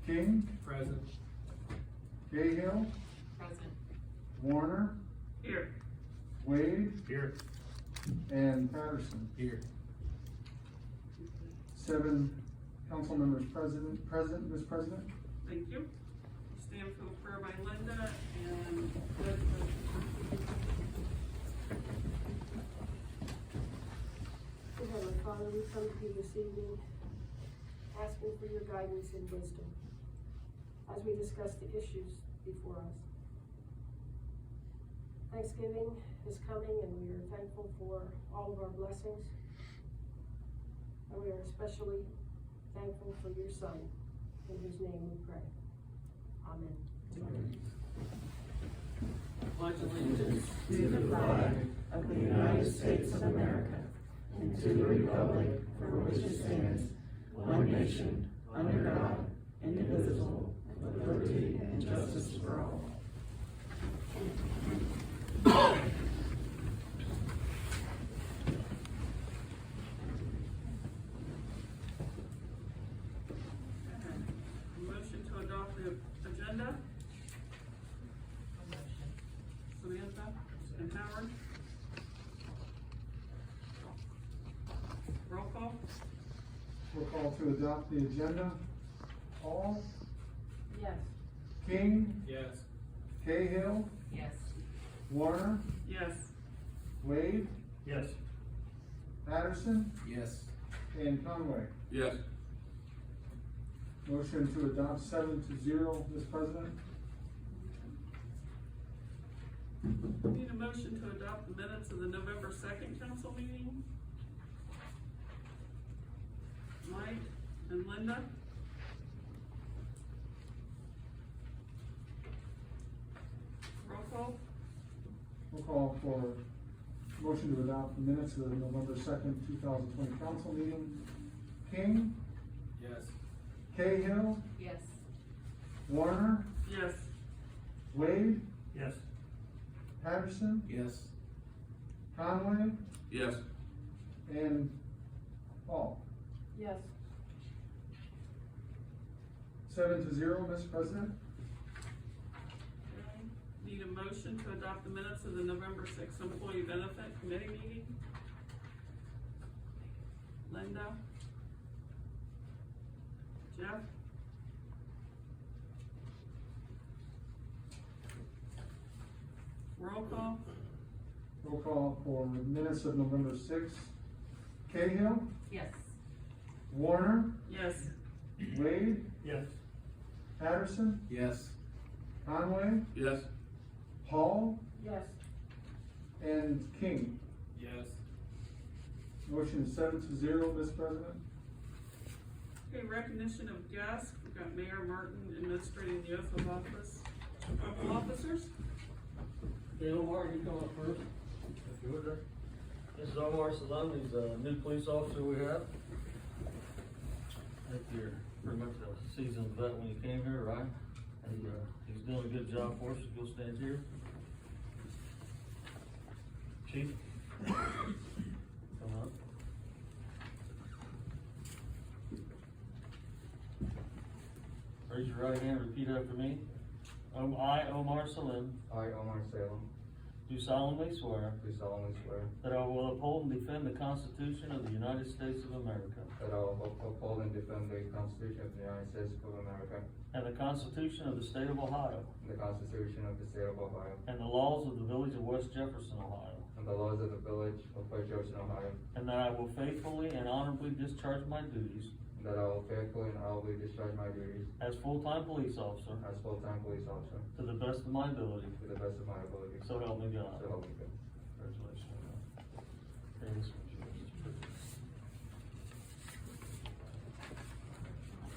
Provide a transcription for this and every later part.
King, Present. Cahill, Present. Warner, Here. Wade, Here. and Patterson. Here. 7 council members present, Ms. President. Thank you. Stand for the prayer by Linda and Liz. Dear Heavenly Father, we come to you this evening asking for your guidance and wisdom as we discuss the issues before us. Thanksgiving is coming and we are thankful for all of our blessings. And we are especially thankful for your Son, in whose name we pray. Amen. Pledge allegiance to the flag of the United States of America and to the republic for which it stands, one nation, under God, indivisible, with liberty and justice for all. Motion to adopt the agenda. Samantha and Howard. Roll call. Roll call to adopt the agenda. Hall, Yes. King, Yes. Cahill, Yes. Warner, Yes. Wade, Yes. Patterson, Yes. and Conway. Yes. Motion to adopt 7-0, Ms. President. Need a motion to adopt the minutes of the November 2nd council meeting. Mike and Linda. Roll call. Roll call for motion to adopt the minutes of the November 2nd, 2020 council meeting. King, Yes. Cahill, Yes. Warner, Yes. Wade, Yes. Patterson, Yes. Conway, Yes. and Hall. Yes. 7-0, Ms. President. Okay. Need a motion to adopt the minutes of the November 6th employee benefit committee meeting. Linda. Jeff. Roll call. Roll call for minutes of November 6th. Cahill, Yes. Warner, Yes. Wade, Yes. Patterson, Yes. Conway, Yes. Hall, Yes. and King. Yes. Motion 7-0, Ms. President. Okay, recognition of guests. We've got Mayor Martin administrating the oath of office. Officers. Okay, Omar, you come up first, if you would, sir. This is Omar Salam, he's a new police officer we have. I think you're pretty much a seasoned vet when you came here, right? And, he's doing a good job for us, if you'll stand here. Chief? Come up. Raise your right hand, repeat after me. I, Omar Salim, I, Omar Salem, do solemnly swear do solemnly swear that I will uphold and defend the Constitution of the United States of America that I will uphold and defend the Constitution of the United States of America and the Constitution of the State of Ohio and the Constitution of the State of Ohio and the laws of the Village of West Jefferson, Ohio, and the laws of the Village of West Jefferson, Ohio, and that I will faithfully and honorably discharge my duties and that I will faithfully and honorably discharge my duties as full-time police officer as full-time police officer to the best of my ability, to the best of my ability. so help me God. So help me God. Congratulations. Okay, this one's yours.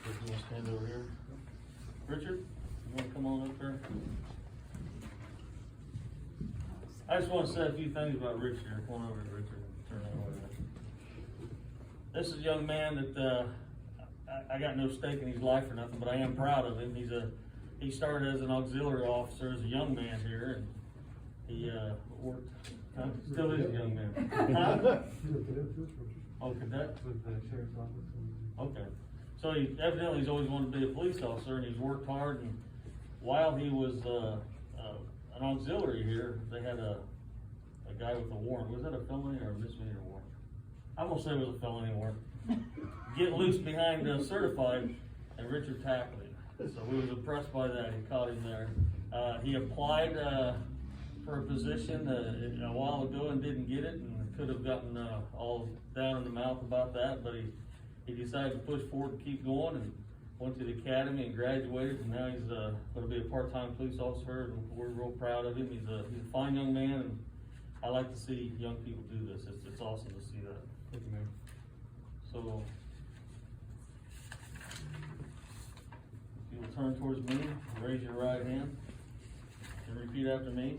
Richard, you wanna stand over here? Richard, you wanna come on up there? I just wanna say a few things about Richard here. Come on over here, Richard. Turn that way. This is a young man that, I got no stake in his life or nothing, but I am proud of him. He started as an auxiliary officer as a young man here, and he, worked, still is a young man. Huh? Oh, cadet? With the sheriff's office. Okay, So he evidently he's always wanted to be a police officer, and he's worked hard, and while he was, an auxiliary here, they had a guy with a warrant. Was that a felony or a misdemeanor warrant? I'm gonna say it was a felony warrant. Get loose behind certified, and Richard tackled him. So we was impressed by that. He caught him there. He applied for a position a while ago and didn't get it, and could have gotten all down in the mouth about that, but he decided to push forward and keep going, and went to the academy and graduated, and now he's going to be a part-time police officer, and we're real proud of him. He's a fine young man, and I like to see young people do this. It's awesome to see that. Thank you, Mayor. So, if you will turn towards me, raise your right hand, and repeat after me.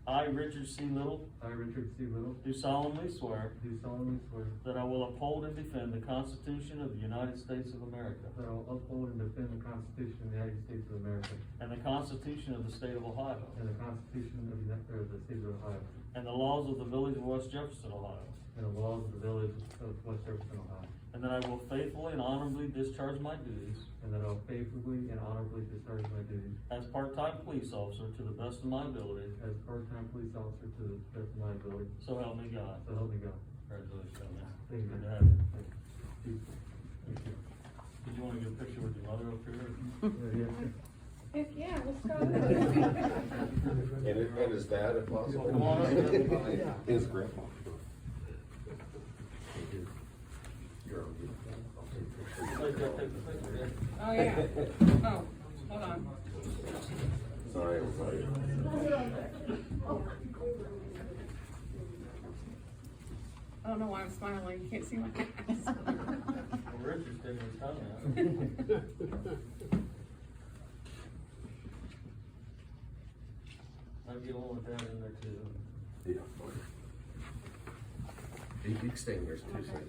I, Richard C. Little, I, Richard C. Little, do solemnly swear do solemnly swear that I will uphold and defend the Constitution of the United States of America that I will uphold and defend the Constitution of the United States of America and the Constitution of the State of Ohio and the Constitution of the State of Ohio and the laws of the Village of West Jefferson, Ohio, and the laws of the Village of West Jefferson, Ohio, and that I will faithfully and honorably discharge my duties and that I will faithfully and honorably discharge my duties as part-time police officer to the best of my ability, as part-time police officer to the best of my ability. so help me God. So help me God. Congratulations, young man. Thank you. Good to have you. Thank you. Did you wanna get a picture with your mother up here? Yes, sir. Heck, yeah, let's go. And his dad, if possible. Come on up. His grandpa. Take the picture, yeah. Oh, yeah. Oh, hold on. Sorry, everybody. I don't know why I'm smiling, you can't see my eyes. Well, Richard's taking his tongue out. I'll get one with that in there too. Yeah. You can stay in yours too, Okay. sir.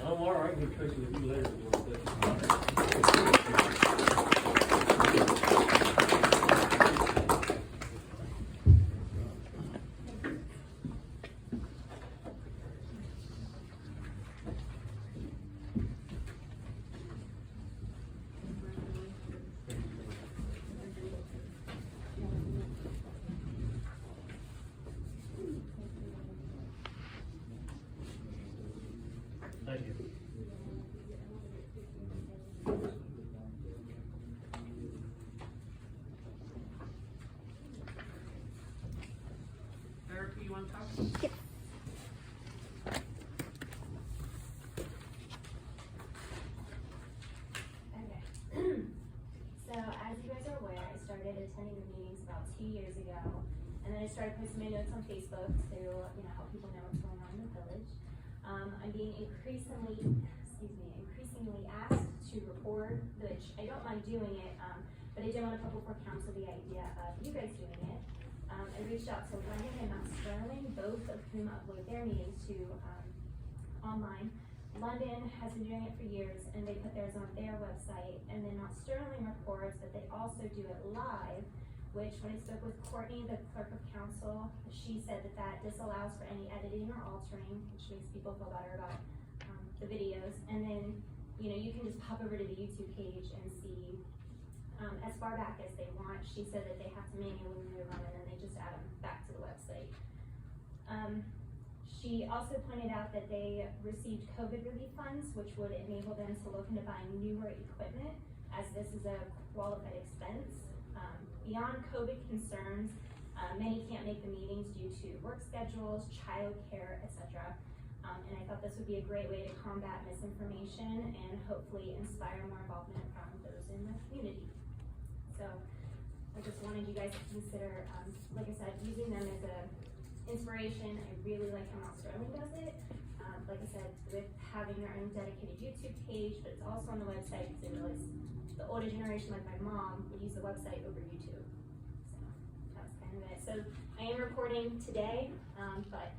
I'm all right, I can get a picture with you later. if you want to. Thank you. Erica, you wanna talk? Okay. So as you guys are aware, I started attending the meetings about 2 years ago, and then I started posting my notes on Facebook to, help people know what's going on in the village. I'm being increasingly asked to record, which I don't mind doing it, but I didn't want to put before council the idea of you guys doing it. I reached out to London and Mount Sterling, both of whom upload their meetings to online. London has been doing it for years, and they put theirs on their website, and then Mount Sterling reports that they also do it live, which when I spoke with Courtney, the clerk of council, she said that disallows for any editing or altering, which makes people feel better about the videos. And then, you can just pop over to the YouTube page and see as far back as they want. She said that they have to manually move them, and then they just add them back to the website. She also pointed out that they received COVID relief funds, which would enable them to look into buying newer equipment, as this is a qualified expense. Beyond COVID concerns, many can't make the meetings due to work schedules, childcare, etc. And I thought this would be a great way to combat misinformation and hopefully inspire more involvement from those in the community. So I just wanted you guys to consider, like I said, using them as a inspiration. I really like how Mount Sterling does it. Like I said, with having their own dedicated YouTube page, but it's also on the website because I realized the older generation, like my mom, would use the website over YouTube. So that's kind of it. So I am recording today, but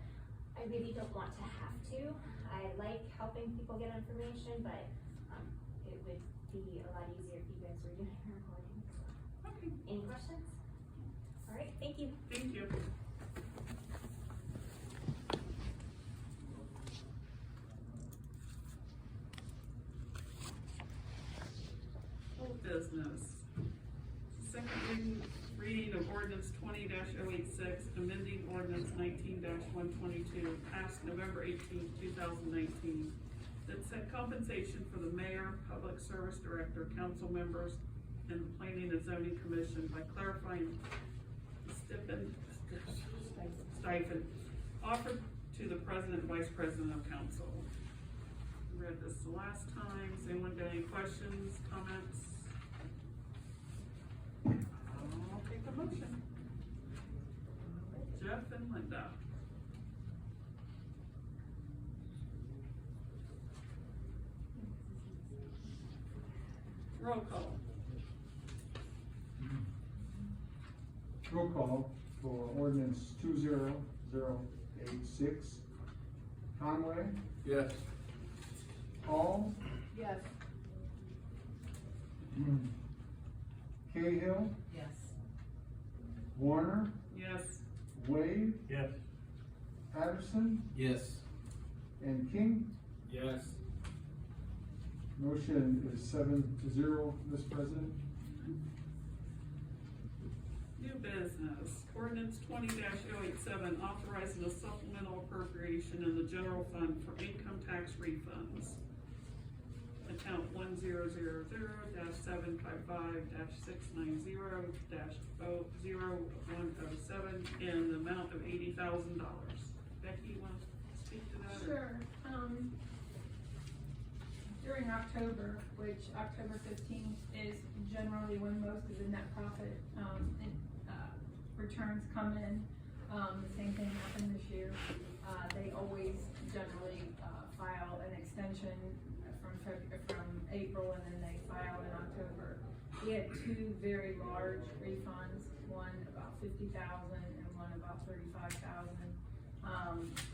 I really don't want to have to. I like helping people get information, but it would be a lot easier if you guys were doing the recording. So. Okay, Any questions? All right, thank you. thank you. business. Second reading of ordinance 20-086, amending ordinance 19-122, passed November 18th, 2019, that set compensation for the mayor, public service director, council members, and the planning and zoning commission by clarifying stipend offered to the president and vice president of council. Read this the last time. Has anyone got any questions, comments? I'll take a motion. Jeff and Linda. Roll call. Roll call for ordinance 20086. Conway, Yes. Hall, Yes. Cahill, Yes. Warner, Yes. Wade, Yes. Patterson, Yes. and King. Yes. Motion is 7-0, Mr. President. New business, ordinance 20-087, authorizing a supplemental appropriation in the general fund for income tax refunds. Account 1000-695-690-00107 in the amount of $80,000. Becky, you want to speak to that? or- Sure, during October, which October 15th is generally when most of the net profit, returns come in. The same thing happened this year. They always generally, file an extension from April, and then they file in October. We had two very large refunds, one about 50,000 and one about 35,000.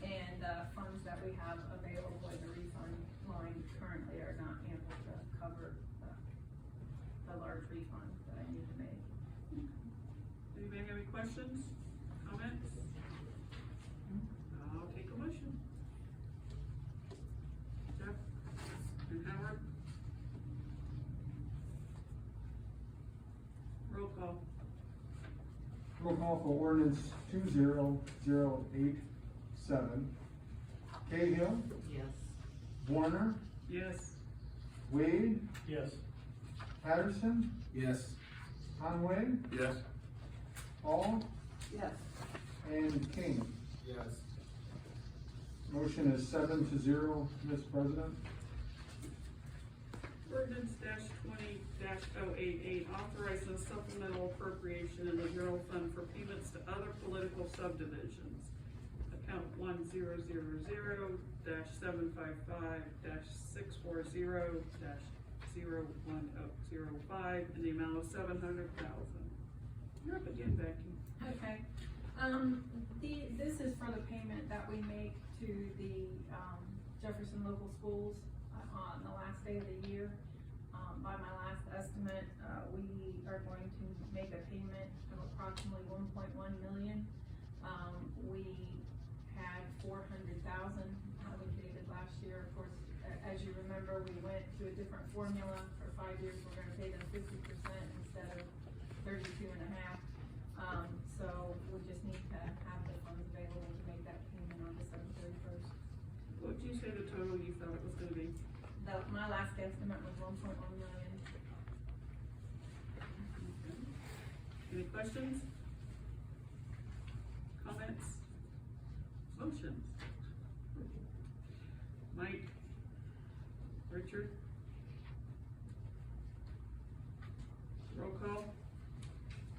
And the funds that we have available in the refund line currently are not able to cover the large refund that I need to make. Anybody have any questions, comments? I'll take a motion. Jeff and Howard? Roll call. Roll call for ordinance 20087. Cahill, Yes. Warner, Yes. Wade, Yes. Patterson, Yes. Conway, Yes. Hall, Yes. and King. Yes. Motion is 7-0, Mr. President. Ordinance 20-088, authorizing a supplemental appropriation in the general fund for payments to other political subdivisions. Account 1000-640-640-01005 in the amount of $700,000. You're up again, Becky. Okay, this is for the payment that we make to the, Jefferson local schools on the last day of the year. By my last estimate, we are going to make a payment of approximately 1.1 million. We had 400,000 allocated last year. Of course, as you remember, we went to a different formula. For 5 years, we're gonna pay them 50% instead of 32.5. So we just need to have the funds available to make that payment on December 31st. What did you say the total you thought it was gonna be? My last estimate was 1.1 million. Any questions? Comments? Motions? Mike? Richard? Roll call?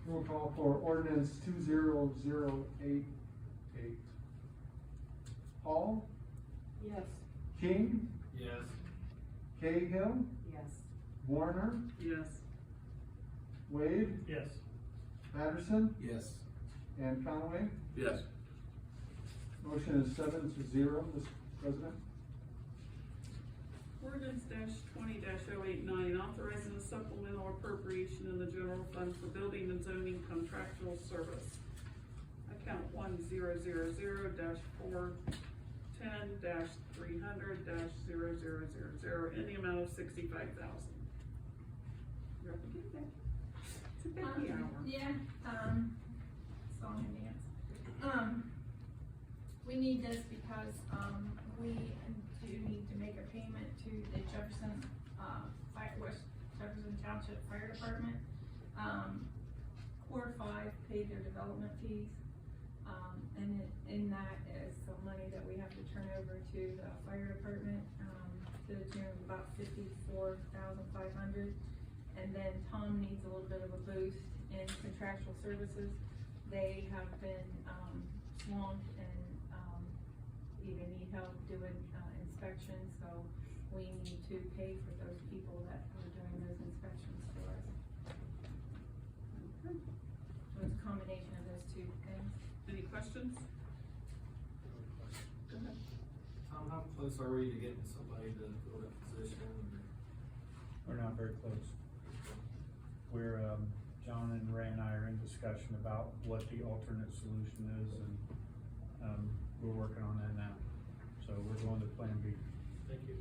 Roll call for ordinance 20088. Hall, Yes. King, Yes. Cahill, Yes. Warner, Yes. Wade, Yes. Patterson, Yes. and Conway. Yes. Motion is 7-0, Mr. President. Ordinance 20-089, authorizing a supplemental appropriation in the general fund for building and zoning contractual service. Account 1000-410-300-0000 in the amount of $65,000. You're up again, Becky. It's a Becky hour. Yeah, song and dance. We need this because, we do need to make a payment to the Jefferson, West Jefferson Township Fire Department. Core 5 paid their development fees. And in that is some money that we have to turn over to the fire department, to the tune of about $54,500. And then Tom needs a little bit of a boost in contractual services. They have been, swamped and, even need help doing, inspections, so we need to pay for those people that are doing those inspections for us. So it's a combination of those two things. Any questions? Go ahead. How close are we to getting somebody to fill that position? We're not very close. We're, John and Ray and I are in discussion about what the alternate solution is, and, we're working on that now. So we're going to Plan B. Thank you.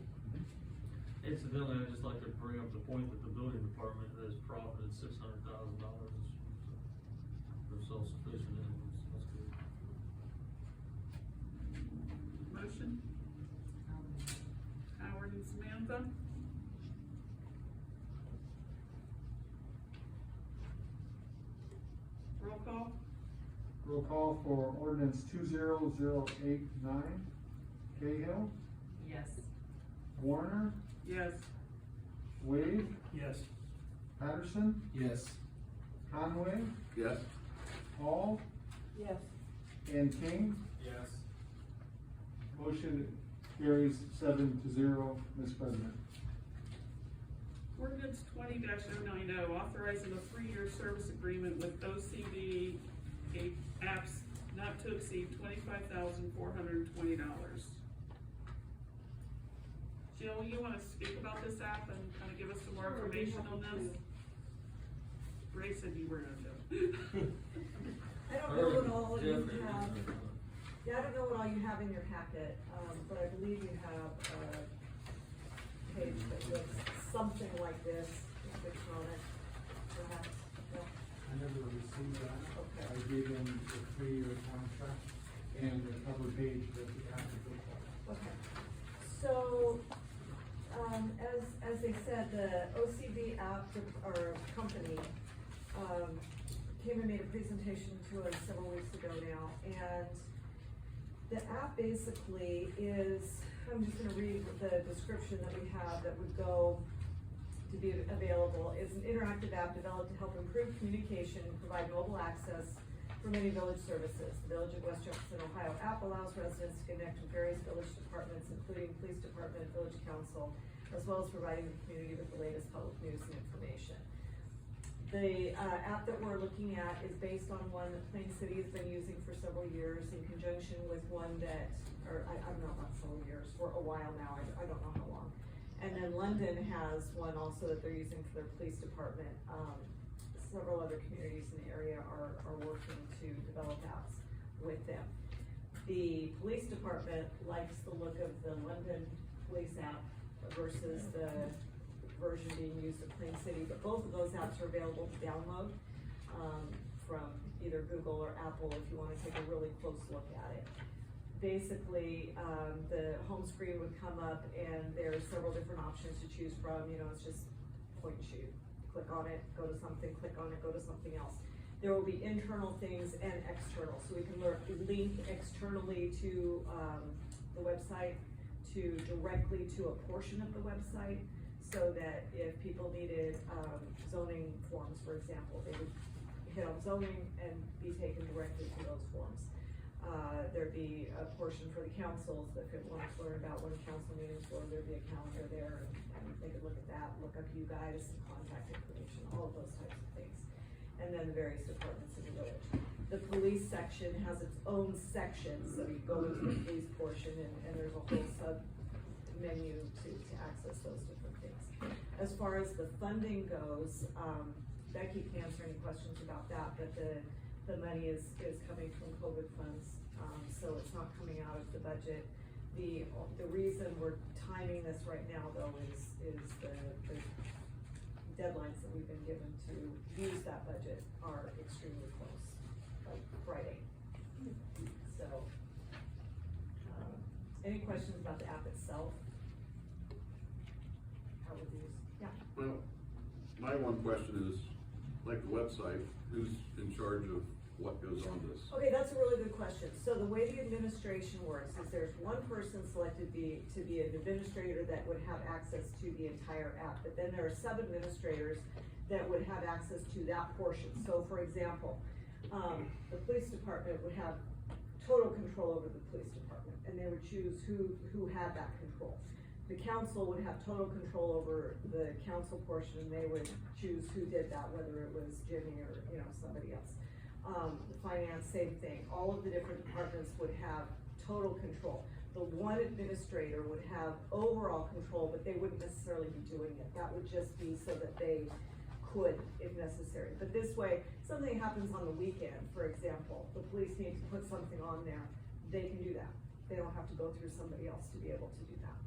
Incidentally, I'd just like to bring up the point that the building department has profited $600,000. They're self-sufficient, and that's good. Motion? Howard and Samantha? Roll call? Roll call for ordinance 20089. Cahill, Yes. Warner, Yes. Wade, Yes. Patterson, Yes. Conway, Yes. Hall, Yes. and King. Yes. Motion carries 7-0, Ms. President. Ordinance 20-090, authorizing a 3-year service agreement with OCD apps not to exceed $25,420. Jill, you wanna speak about this app and kinda give us some more Sure, information I'd be on happy this? Ray said you were gonna do. I don't know what all you Jeffrey. have, yeah, I don't know what all you have in your packet, but I believe you have a page that looks something like this, which on it, perhaps, no? I never received that. Okay. I gave them the 3-year contract and the cover page that the app would look like. Okay, so, as they said, the OCB app, or company, came and made a presentation to us several weeks ago now, and the app basically is, I'm just gonna read the description that we have that would go to be available, is an interactive app developed to help improve communication and provide mobile access for many village services. The Village of West Jefferson, Ohio app allows residents to connect with various village departments, including police department, village council, as well as providing the community with the latest public news and information. The app that we're looking at is based on one that Plain City has been using for several years in conjunction with one that, or I don't know about several years, for a while now, I don't know how long. And then London has one also that they're using for their police department. Several other communities in the area are working to develop apps with them. The police department likes the look of the London police app versus the version being used at Plain City, but both of those apps are available to download from either Google or Apple if you wanna take a really close look at it. Basically, the home screen would come up and there's several different options to choose from, you know, it's just point and shoot. Click on it, go to something, click on it, go to something else. There will be internal things and external, so we can link externally to the website, to directly to a portion of the website, so that if people needed zoning forms, for example, they would hit on zoning and be taken directly to those forms. There'd be a portion for the councils that could want to learn about when council meetings were, there'd be a calendar there, and they could look at that, look up you guys, contact information, all of those types of things. And then the various departments in the village. The police section has its own section, so you go into the police portion and there's a whole sub menu to access those different things. As far as the funding goes, Becky can answer any questions about that, but the money is coming from COVID funds, so it's not coming out of the budget. The reason we're timing this right now though is the deadlines that we've been given to use that budget are extremely close, like Friday. So, any questions about the app itself? How would you, yeah? Well, my one question is, like the website, who's in charge of what goes on this? Okay, that's a really good question. So the way the administration works is there's one person selected to be an administrator that would have access to the entire app, but then there are sub-administrators that would have access to that portion. So for example, the police department would have total control over the police department, and they would choose who had that control. The council would have total control over the council portion, and they would choose who did that, whether it was Jimmy or, you know, somebody else. The finance, same thing. All of the different departments would have total control. The one administrator would have overall control, but they wouldn't necessarily be doing it. That would just be so that they could, if necessary. But this way, something happens on the weekend, for example, the police need to put something on there, they can do that. They don't have to go through somebody else to be able to do that.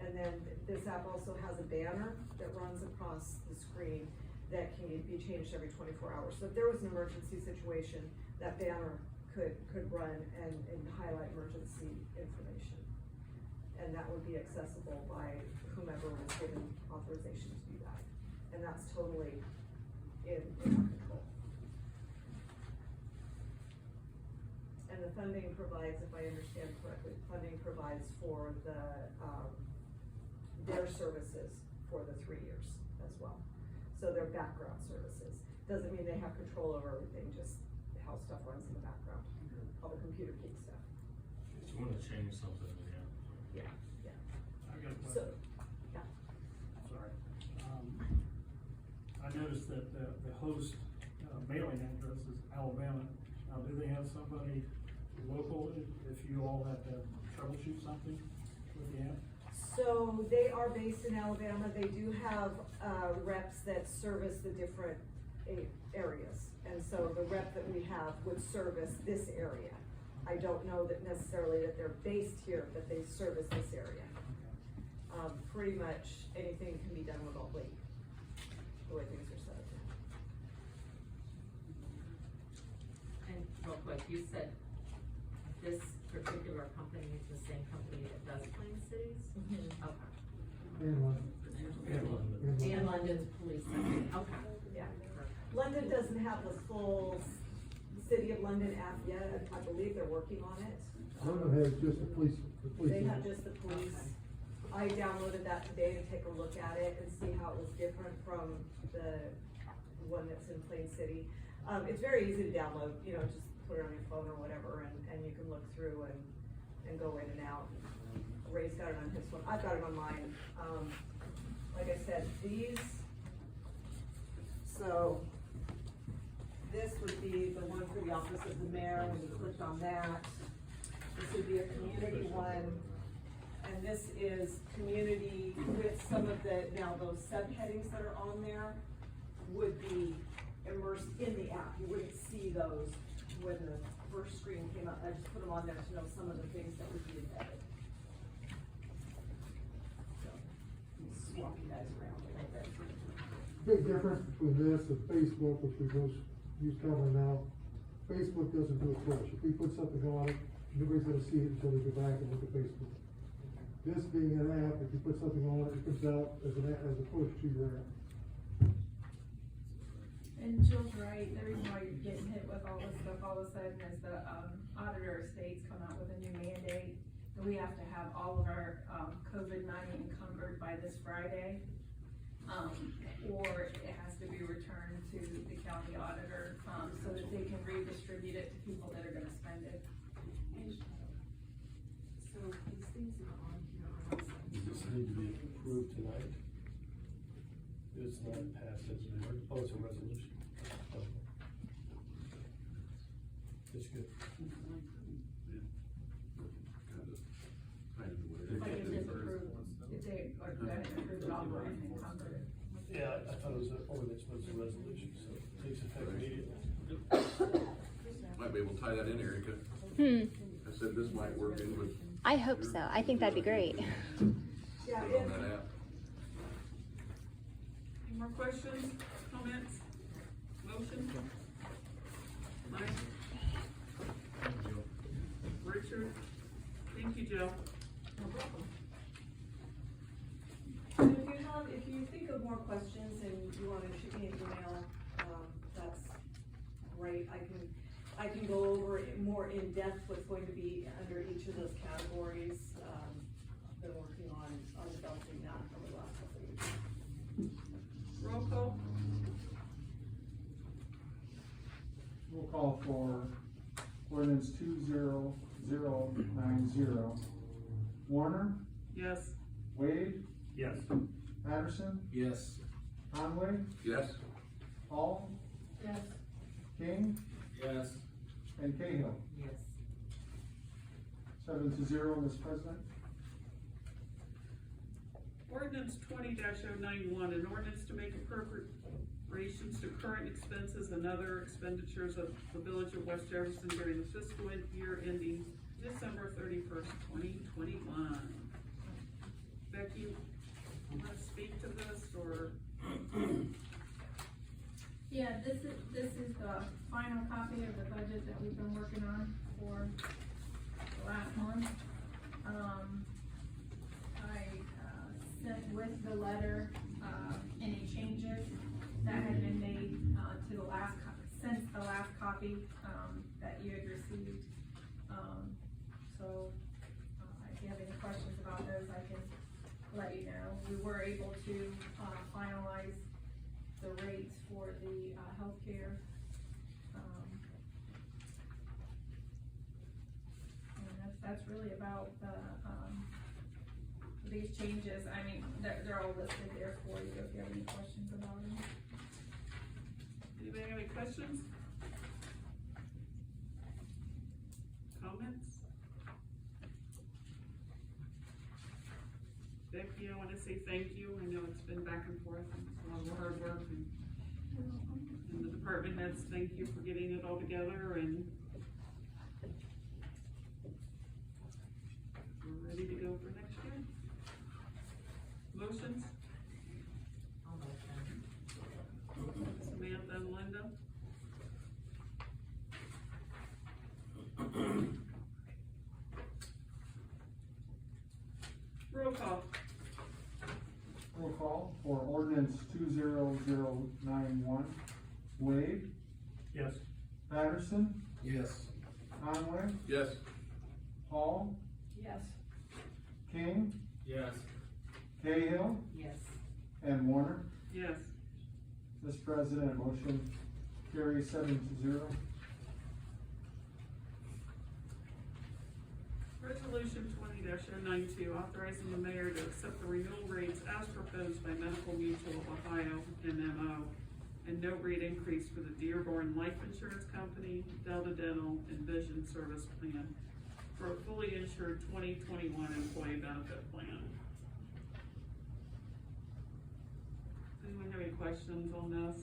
And then this app also has a banner that runs across the screen that can be changed every 24 hours. So if there was an emergency situation, that banner could run and highlight emergency information. And that would be accessible by whomever was given authorization to do that. And that's totally in our control. And the funding provides, if I understand correctly, funding provides for their services for the 3 years as well. So their background services. Doesn't mean they have control over everything, just how stuff runs in the background, all the computer geek stuff. If you wanna change something, yeah. Yeah. I got a So, question. yeah. Sorry. I noticed that the host mailing address is Alabama. Now, do they have somebody local if you all have to troubleshoot something with the app? So they are based in Alabama. They do have reps that service the different areas. And so the rep that we have would service this area. I don't know that necessarily that they're based here, but they service this area. Pretty much anything can be done remotely, the way things are set up now. And real quick, you said this particular company is the same company that does Plain Cities? Mm-hmm. Okay. And London's police, okay. Yeah. London doesn't have the full City of London app yet. I believe they're working on it. London has just the police. They have just the police. I downloaded that today to take a look at it and see how it was different from the one that's in Plain City. It's very easy to download, you know, just put it on your phone or whatever, and you can look through and go in and out. Ray's got it on his one. I've got it on mine. Like I said, so this would be the one for the office of the mayor. When you clicked on that, this would be a community one. And this is community with some of the, now those subheadings that are on there would be immersed in the app. You wouldn't see those when the first screen came up. I just put them on there to know some of the things that would be embedded. So, swap you guys around a little bit. Big difference between this and Facebook, which we both use common now. Facebook doesn't do a push. If we put something on it, nobody's gonna see it until they go back and look at Facebook. This being an app, if you put something on it, it comes out as a push to your app. And Jill's right, the reason why you're getting hit with all this stuff all of a sudden is the auditor of states come out with a new mandate. And we have to have all of our COVID money encumbered by this Friday. Or it has to be returned to the county auditor, so that they can redistribute it to people that are gonna spend it. So these things that are on here are also. Does this need to be approved tonight? It's not passed as an emergency, oh, it's a resolution. Okay. It's good. Like if it's approved, if they are gonna approve it all, and encumber it. Yeah, I thought it was an ordinance, but it's a resolution, so it takes effect immediately. Might be able to tie that in, Erica. I said this might work in with. I hope so. I think that'd be great. Yeah, Put it on that app. More questions, comments, motion? Mike? Richard? Thank you, Joe. No problem. If you think of more questions and you wanna shoot me an email, that's great. I can go over it more in depth what's going to be under each of those categories. Been working on developing that over the last couple of weeks. Roll call? Roll call for ordinance 20090. Warner, Yes. Wade, Yes. Patterson, Yes. Conway, Yes? Hall, Yes. King, Yes. and Cahill. Yes. 7-0, Mr. President. Ordinance 20-091, an ordinance to make appropriations to current expenses and other expenditures of the Village of West Jefferson during the fiscal year ending December 31st, 2021. Becky, you wanna speak to this, or? Yeah, this is the final copy of the budget that we've been working on for the last month. I sent with the letter, any changes that had been made, to the last, since the last copy, that you had received. So, if you have any questions about those, I can let you know. We were able to, finalize the rates for the, healthcare. And that's really about the, these changes. I mean, they're all listed there for you if you have any questions about them. Anybody have any questions? Comments? Becky, I wanna say thank you. I know it's been back and forth and it's a lot of hard work, and the department heads, thank you for getting it all together, and we're ready to go for next year. Motions? Samantha and Linda? Roll call. Roll call for ordinance 20091. Wade, Yes. Patterson, Yes. Conway, Yes? Hall, Yes. King, Yes. Cahill, Yes. and Warner. Yes. Mr. President, motion carries 7-0. Resolution 20-092, authorizing the mayor to accept the renewal rates as proposed by Medical Mutual of Ohio, MMO, and no rate increase for the Dearborn Life Insurance Company, Delta Dental, and Vision Service Plan for a fully insured 2021 employee benefit plan. Does anyone have any questions on this?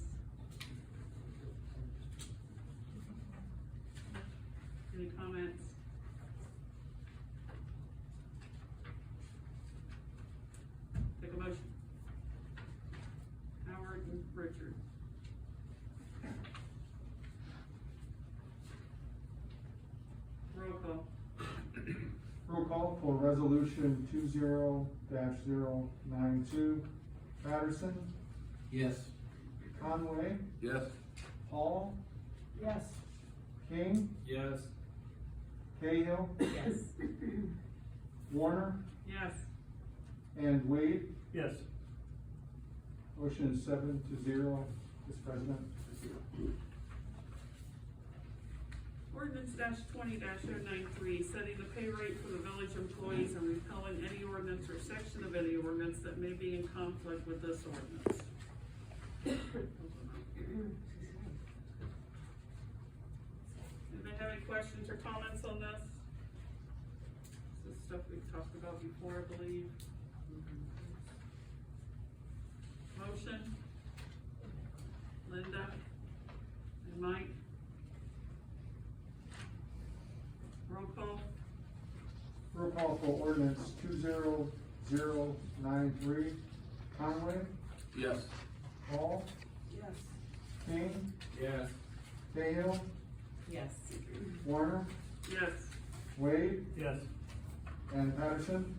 Any comments? Take a motion. Howard and Richard. Roll call. Roll call for resolution 20-092. Patterson, Yes. Conway, Yes? Hall, Yes. King, Yes. Cahill, Yes. Warner, Yes. and Wade. Yes. Motion is 7-0, Mr. President. Ordinance 20-093, setting the pay rate for the village employees and repealing any ordinance or section of any ordinance that may be in conflict with this ordinance. Anybody have any questions or comments on this? This is stuff we've talked about before, I believe. Motion? Linda? And Mike? Roll call? Roll call for ordinance 20093. Conway, Yes? Hall, Yes. Kane, Yes. Cahill, Yes. Warner, Yes. Wade, Yes. and Patterson.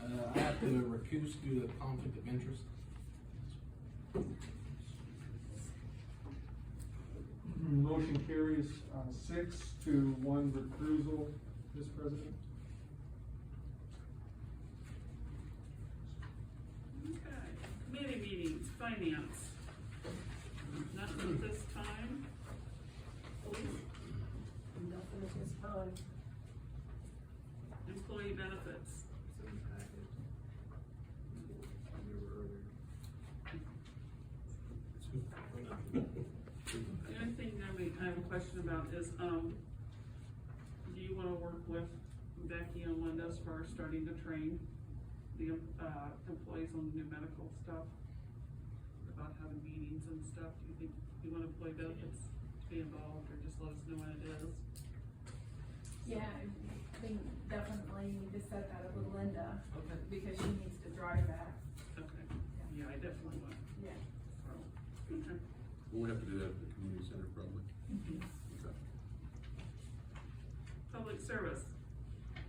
I have to recuse due to conflict of interest. Motion carries 6-1 recusal, Mr. President. Okay, committee meetings, finance. Nothing at this time. Police, Nothing at this time. employee benefits. The only thing I have a question about is, do you wanna work with Becky and Linda as far as starting to train the, employees on the new medical stuff? About having meetings and stuff, do you think you want employee benefits to be involved, or just let us know when it is? Yeah, I think definitely need to set that up with Linda, because she needs to drive that, Okay, yeah, I definitely want, yeah. so, okay. We'll have to do that at the community center probably. Okay. Public service,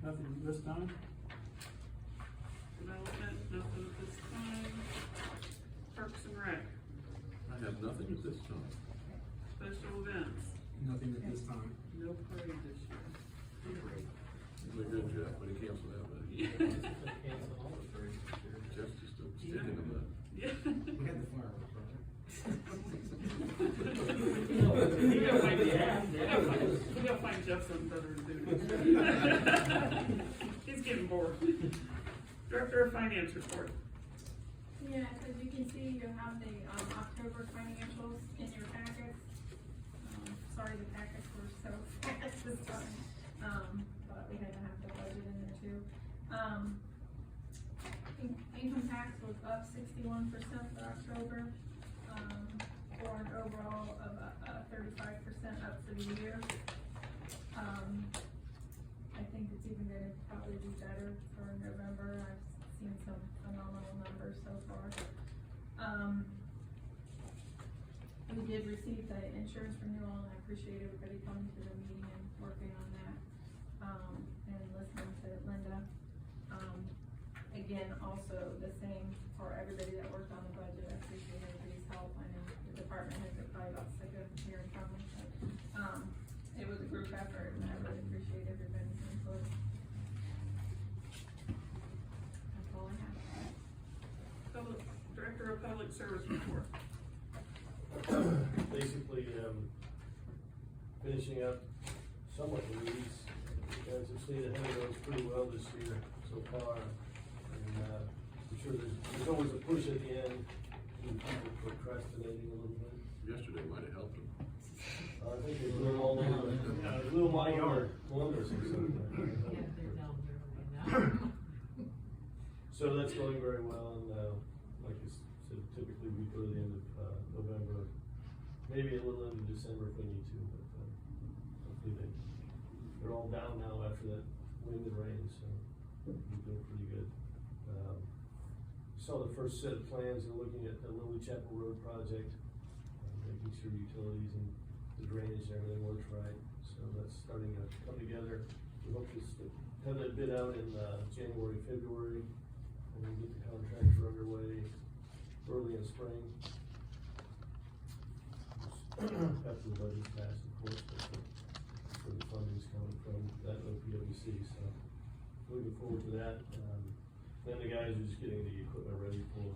Nothing this time? development, nothing at this time. Parks and rec, I have nothing at this time. special events, Nothing at this time. no parade this year. Really good, Jeff, but he canceled that, but Jeff's just a stick in the mud. Yeah. We had the fireworks, right? We gotta find Jeff something better to do. He's getting bored. Director of Finance report. Yeah, as you can see, you have the, October financials in your packets. Sorry, the packets were so fast this time, but we had to have the budget in there too. Income tax was up 61% for October, for an overall of 35% up for the year. I think it's even gonna probably be better for November. I've seen some phenomenal numbers so far. We did receive the insurance renewal, and I appreciate everybody coming to the meeting and working on that, and listening to Linda. Again, also the same for everybody that worked on the budget. I appreciate everybody's help. I know the department heads are probably about sick of hearing from me, but, it was a group effort, and I really appreciate everybody's input. That's all I have. Director of Public Service report. Basically, finishing up somewhat the weeds. You guys have stayed ahead of those pretty well this year so far. And, I'm sure there's always a push at the end, and people procrastinating a little bit. Yesterday might have helped him. I think they blew all over, a little my yard, wonders or something. So that's going very well, and, like you said, typically we go to the end of, November, maybe a little into December if we need to, but, hopefully they're all down now after that wind and rain, so we're doing pretty good. Saw the first set of plans, and looking at the Lily Chapel Road project, making sure utilities and the drainage and everything works right, so that's starting to come together. We hope to have that bid out in, January, February, and then get the contractor underway early in spring. After the budget's passed, of course, but that's where the funding's coming from, that OPWC, so looking forward to that. Then the guys are just getting the equipment ready for,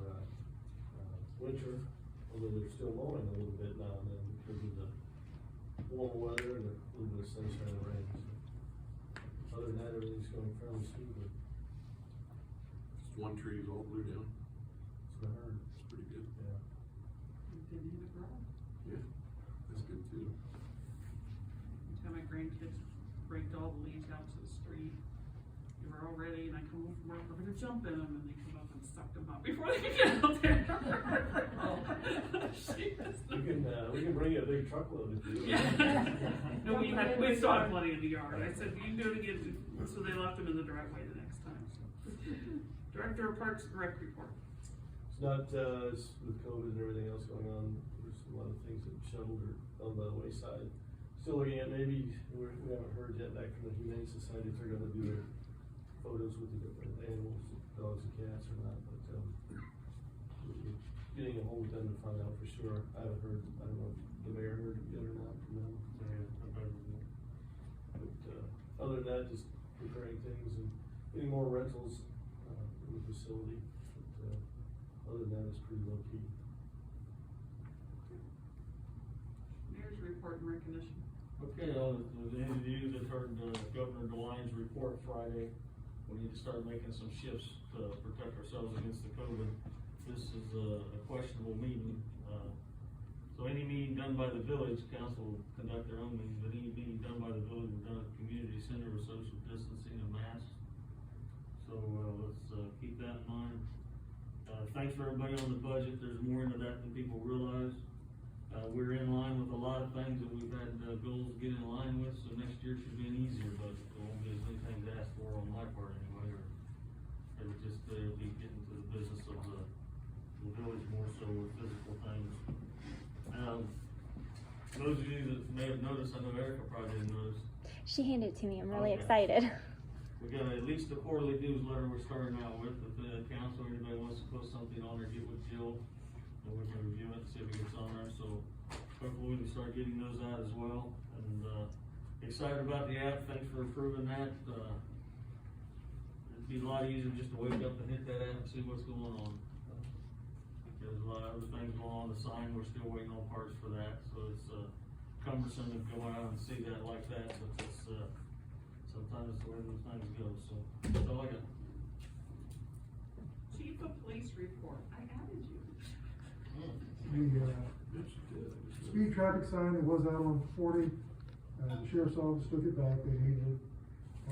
winter, although they're still mowing a little bit now and then because of the warmer weather and a little bit of sunshine and rain, so. Other than that, everything's going fairly smoothly. Just one tree is all blew down. That's what I heard. It's pretty good. Yeah. Didn't even grow. Yeah, that's good too. Tell my grandkids raked all the leaves out to the street. They were all ready, and I come home from work, we're gonna jump in them, and they come up and suck them up before they could get out there. We can bring you a big truckload if you. Yeah. No, we still have plenty in the yard. I said, you can do it again, so they left them in the driveway the next time, so. Director of Parks and Rec report. It's not, with COVID and everything else going on, there's a lot of things that shuttled or gone by the wayside. Still looking at maybe, we haven't heard yet back from the Humane Society if they're gonna do their photos with the different animals, dogs and cats or not, but, we're getting a hold of them to find out for sure. I haven't heard, I don't know if the mayor heard it yet or not from them. But, other than that, just preparing things and getting more rentals, in the facility. But, other than that, it's pretty low key. Mayor's report and recognition. Okay, the any of you that heard Governor DeWine's report Friday, we need to start making some shifts to protect ourselves against the COVID. This is a questionable meeting. So any meeting done by the village, council will conduct their own meetings, but any meeting done by the village will be done at the community center with social distancing and masks. So, let's, keep that in mind. Thanks for everybody on the budget. There's more into that than people realize. We're in line with a lot of things that we've had, goals to get in line with, so next year should be an easier budget. There won't be as many things to ask for on my part anyway, or it'll just, be getting to the business of the village more so with physical things. Those of you that may have noticed, I know Erica probably didn't notice, She handed it to me. I'm really Okay. excited. we got at least the quarterly newsletter we're starting out with. If the council or anybody wants to put something on there, get with Jill, and we can review it and see if it gets on there, so hopefully we can start getting those out as well. And, excited about the app, thanks for approving that. It'd be a lot easier just to wake up and hit that app and see what's going on. There's a lot of other things going on, the sign, we're still waiting on parts for that, so it's, cumbersome to go out and see that like that, but it's, sometimes it's the way those things go, so, that's all I got. Chief of Police report, I added you. The speed traffic sign that was out on 40, the sheriff's office took it back, they needed it.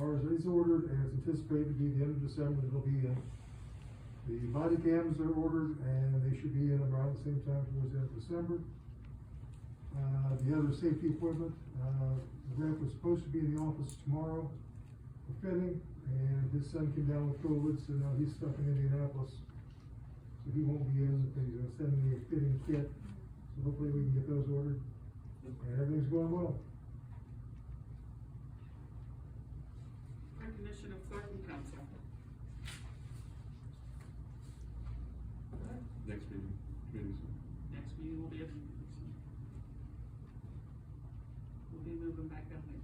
Ours is ordered and it's anticipated to be the end of December, it'll be in. The body cams are ordered and they should be in around the same time towards the end of December. The other safety equipment, the rep was supposed to be in the office tomorrow for fitting, and his son came down with COVID, so now he's stuck in Indianapolis. So he won't be in, but he's gonna send me a fitting kit, so hopefully we can get those ordered, and everything's going well. Recognition of clerk and council. Next meeting, committee. Next meeting will be we'll be moving back down there.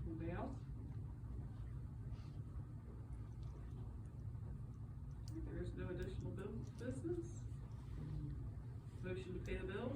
Anybody else? There is no additional business. Motion to pay the bills?